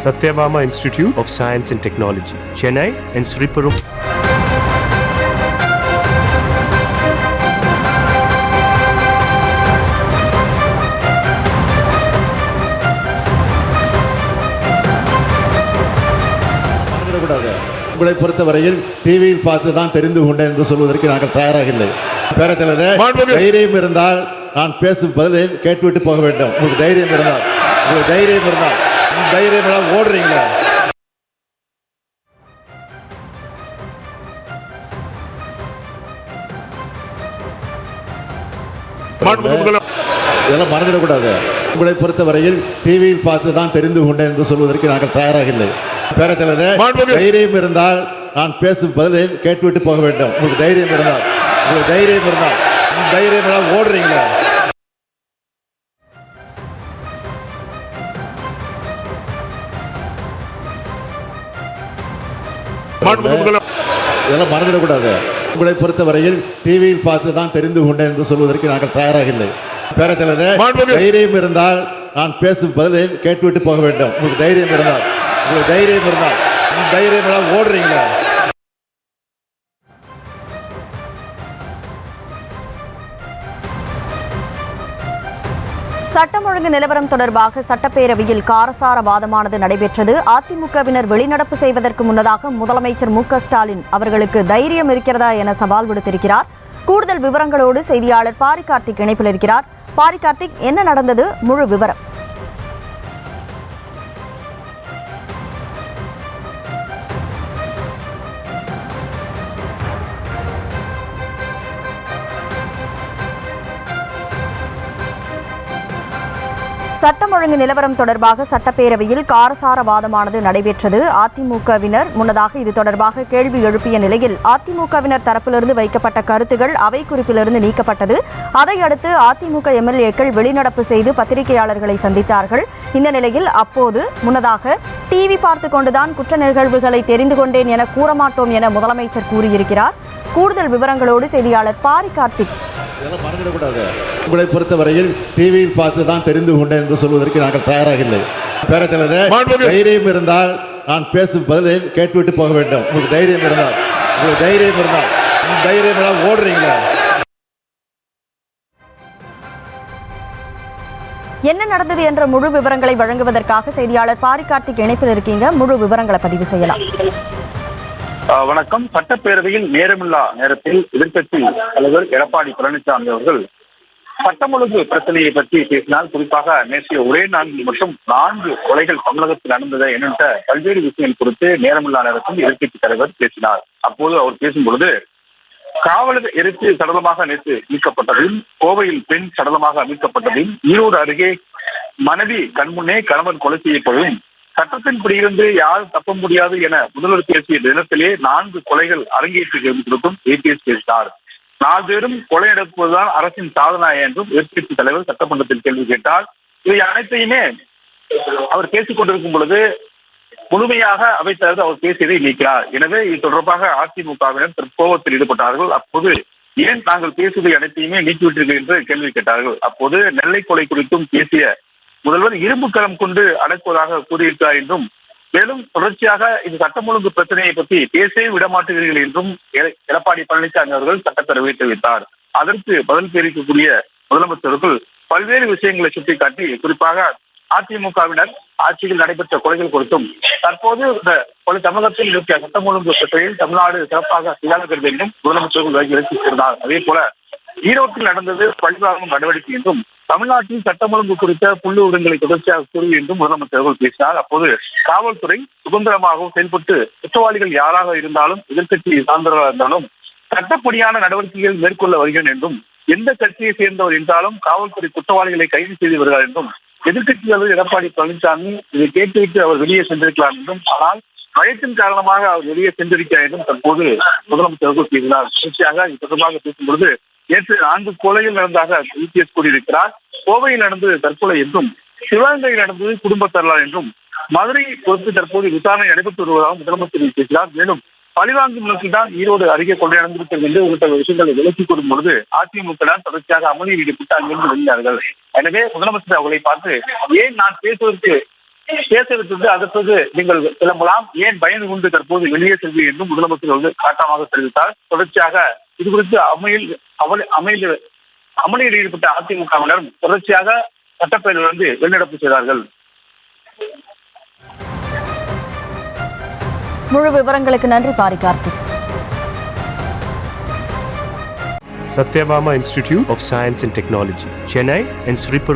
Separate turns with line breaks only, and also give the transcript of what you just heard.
Satyabama Institute of Science and Technology, Chennai and Sripuram.
உங்களை பொறுத்தவரையில் டிவியில் பார்த்து தான் தெரிந்து கொண்டேன் என்று சொல்வதற்கு நாங்கள் தயாராக இல்லை. பேரத்தலைவரே, தைரியம் இருந்தால் நான் பேசும் பதிலை கேட்டுவிட்டு போக வேண்டும். உங்களுக்கு தைரியம் இருந்தால் தைரியம் ஓடுறீங்களா? இதெல்லாம் மறந்துடக்கூடாது. உங்களை பொறுத்தவரையில் டிவியில் பார்த்து தான் தெரிந்து கொண்டேன் என்று சொல்வதற்கு நாங்கள் தயாராக இல்லை. பேரத்தலைவரே, தைரியம் இருந்தால் நான் பேசும் பதிலை கேட்டுவிட்டு போக வேண்டும். உங்களுக்கு தைரியம் இருந்தால் ஓடுறீங்களா? இதெல்லாம் மறந்துடக்கூடாது. உங்களை பொறுத்தவரையில் டிவியில் பார்த்து தான் தெரிந்து கொண்டேன் என்று சொல்வதற்கு நாங்கள் தயாராக இல்லை. பேரத்தலைவரே, தைரியம் இருந்தால் நான் பேசும் பதிலை கேட்டுவிட்டு போக வேண்டும். உங்களுக்கு தைரியம் இருந்தால் ஓடுறீங்களா?
சட்டம் ஒழுங்கு நிலவரம் தொடர்பாக சட்டப்பேரவையில் காரசார வாதமானது நடைபெற்றது. அதிமுகவினர் வெளிநடப்பு செய்வதற்கு முன்னதாக முதலமைச்சர் மு.க.ஸ்டாலின் அவர்களுக்கு தைரியம் இருக்கிறதா என சவால் விடுத்திருக்கிறார். கூடுதல் விவரங்களோடு செய்தியாளர் பாரி கார்த்திக் இணைப்பில் இருக்கிறார். பாரி கார்த்திக், என்ன நடந்தது? முழு விவரம். சட்டம் ஒழுங்கு நிலவரம் தொடர்பாக சட்டப்பேரவையில் காரசார வாதமானது நடைபெற்றது. அதிமுகவினர் முன்னதாக இது தொடர்பாக கேள்வி எழுப்பிய நிலையில் அதிமுகவினர் தரப்பிலிருந்து வைக்கப்பட்ட கருத்துகள் அவை குறிப்பிலிருந்து நீக்கப்பட்டது. அதையடுத்து அதிமுக எம்எல்ஏக்கள் வெளிநடப்பு செய்து பத்திரிகையாளர்களை சந்தித்தார்கள். இந்த நிலையில் அப்போது முன்னதாக டிவி பார்த்து கொண்டுதான் குற்ற நிகழ்வுகளை தெரிந்து கொண்டேன் என கூறமாட்டோம் என முதலமைச்சர் கூறியிருக்கிறார். கூடுதல் விவரங்களோடு செய்தியாளர் பாரி கார்த்திக்.
இதெல்லாம் மறந்துடக்கூடாது. உங்களை பொறுத்தவரையில் டிவியில் பார்த்து தான் தெரிந்து கொண்டேன் என்று சொல்வதற்கு நாங்கள் தயாராக இல்லை. பேரத்தலைவரே, தைரியம் இருந்தால் நான் பேசும் பதிலை கேட்டுவிட்டு போக வேண்டும். உங்களுக்கு தைரியம் இருந்தால் ஓடுறீங்களா?
என்ன நடந்தது என்ற முழு விவரங்களை வழங்குவதற்காக செய்தியாளர் பாரி கார்த்திக் இணைப்பில் இருக்கீங்க. முழு விவரங்களை பதிவு செய்யலாம்.
வணக்கம். சட்டப்பேரவையில் நேரமில்லா நேரத்தில் எதிர்க்கட்சி தலைவர் எடப்பாடி பழனிசாமி அவர்கள் சட்டம் ஒழுங்கு பிரச்சனையை பற்றி பேசினால், குறிப்பாக நேற்றைய ஒரே நான்கில் மட்டும் 4 கொலைகள் தமிழகத்தில் நடந்தது என்ற பல்வேறு விஷயங்கள் குறித்து நேரமில்லா நேரத்தில் எதிர்க்கட்சி தலைவர் பேசினார். அப்போது அவர் பேசும்பொழுது காவலர் எரித்து சடலமாக நேற்று மீட்கப்பட்டதையும், கோவையில் பெண் சடலமாக மீட்கப்பட்டதையும், ஈரோடு அருகே மனைவி கண்முன்னே கணவன் கொலை செய்யப்படும், சட்டத்தின் பிடியிலிருந்து யாரும் தப்ப முடியாது என முதல்வர் பேசிய தினத்திலே 4 கொலைகள் அரங்கேற்றிருக்கிறது குறித்தும் ஏபிஎஸ் பேசினார். 4 பேரும் கொலை நடப்பதுதான் அரசின் சாதனை என்றும் எதிர்க்கட்சி தலைவர் சட்டமன்றத்தில் கேள்வி கேட்டார். இவை அனைத்தையுமே அவர் பேசிக் கொண்டிருக்கும் பொழுது முழுமையாக அவைத்தலைவர் அவர் பேசியதை நீக்கிறார். எனவே இது தொடர்பாக அதிமுகவினர் கோபத்தில் ஈடுபட்டார்கள். அப்போது ஏன் நாங்கள் பேசுவதை அனைத்தையுமே நீக்கிவிட்டீர்கள் என்று கேள்வி கேட்டார்கள். அப்போது நெல்லை கொலை குறித்தும் பேசிய முதல்வர் இரும்பு கரம் கொண்டு அடக்குவதாக கூறியிருக்கிறார் என்றும், மேலும் தொடர்ச்சியாக இந்த சட்டம் ஒழுங்கு பிரச்சனையை பற்றி பேசவே விடமாட்டுகிறீர்கள் என்றும் எடப்பாடி பழனிசாமி அவர்கள் சட்டப்பேரவையை தெரிவித்தார். அதற்கு பதில் தெரிவிக்கக்கூடிய முதலமைச்சர்கள் பல்வேறு விஷயங்களை சுட்டிக்காட்டி, குறிப்பாக அதிமுகவினர் ஆட்சியில் நடைபெற்ற கொலைகள் குறித்தும், தற்போது இந்த தமிழகத்தில் இருக்க சட்டம் ஒழுங்கு பிரச்சனையில் தமிழ்நாடு சிறப்பாக கையாளுகிறது என்றும் முதலமைச்சர்கள் விளக்கியிருந்தார். அதே போல ஈரோட்டில் நடந்தது பழிவாங்கும் நடவடிக்கை என்றும், தமிழ்நாட்டில் சட்டம் ஒழுங்கு குறித்த புள்ளி விவரங்களை தொடர்ச்சியாக கூறி என்றும் முதலமைச்சர்கள் பேசினார். அப்போது காவல்துறை சுதந்திரமாகவும் செயல்பட்டு குற்றவாளிகள் யாராக இருந்தாலும், எதிர்க்கட்சி சார்ந்தவர்களாக இருந்தாலும் சட்டப்படியான நடவடிக்கைகள் மேற்கொள்ள வருகிறேன் என்றும், எந்த கட்சியை சேர்ந்தவர் என்றாலும் காவல்துறை குற்றவாளிகளை கைது செய்து வருகிறார் என்றும், எதிர்க்கட்சி தலைவர் எடப்பாடி பழனிசாமி இதை கேட்டுவிட்டு அவர் வெளியே சென்றிருக்கலாம் என்றும், ஆனால் பயத்தின் காரணமாக அவர் வெளியே சென்றிருக்கிறார் என்றும் தற்போது முதலமைச்சர்கள் பேசினார். தொடர்ச்சியாக இது தொடர்பாக பேசும்பொழுது நேற்று 4 கொலைகள் நடந்ததாக யூபிஎஸ் கூறியிருக்கிறார். கோவையில் நடந்தது தற்கொலை என்றும், சிவகங்கையில் நடந்தது குடும்ப தரலாறு என்றும், மதுரை பொறுத்து தற்போது விசாரணை நடைபெற்று வருவதாக முதலமைச்சர் பேசினார். மேலும் பழிவாங்கும் நோக்கில் தான் ஈரோடு அருகே கொலை நடந்திருக்கிறது என்று உள்ளிட்ட விஷயங்களை விலக்கிக் கொள்ளும் பொழுது அதிமுக தொடர்ச்சியாக அமளியில் ஈடுபட்டு அங்கிருந்து வெளியார்கள். எனவே முதலமைச்சர் அவர்களை பார்த்து, ஏன் நான் பேசுவதற்கு பேச வைத்தது அடுத்தது நீங்கள் கிளம்பலாம், ஏன் பயந்து கொண்டு தற்போது வெளியே செல்வி என்றும் முதலமைச்சர் காட்டமாக தெரிவித்தார். தொடர்ச்சியாக இது குறித்து அமளியில் ஈடுபட்ட அதிமுகவினர் தொடர்ச்சியாக சட்டப்பேரவையிலிருந்து வெளிநடப்பு செய்தார்கள்.
முழு விவரங்களுக்கு நன்றி Pari Karthik.
Satyabama Institute of Science and Technology, Chennai and Sri Perumbudur.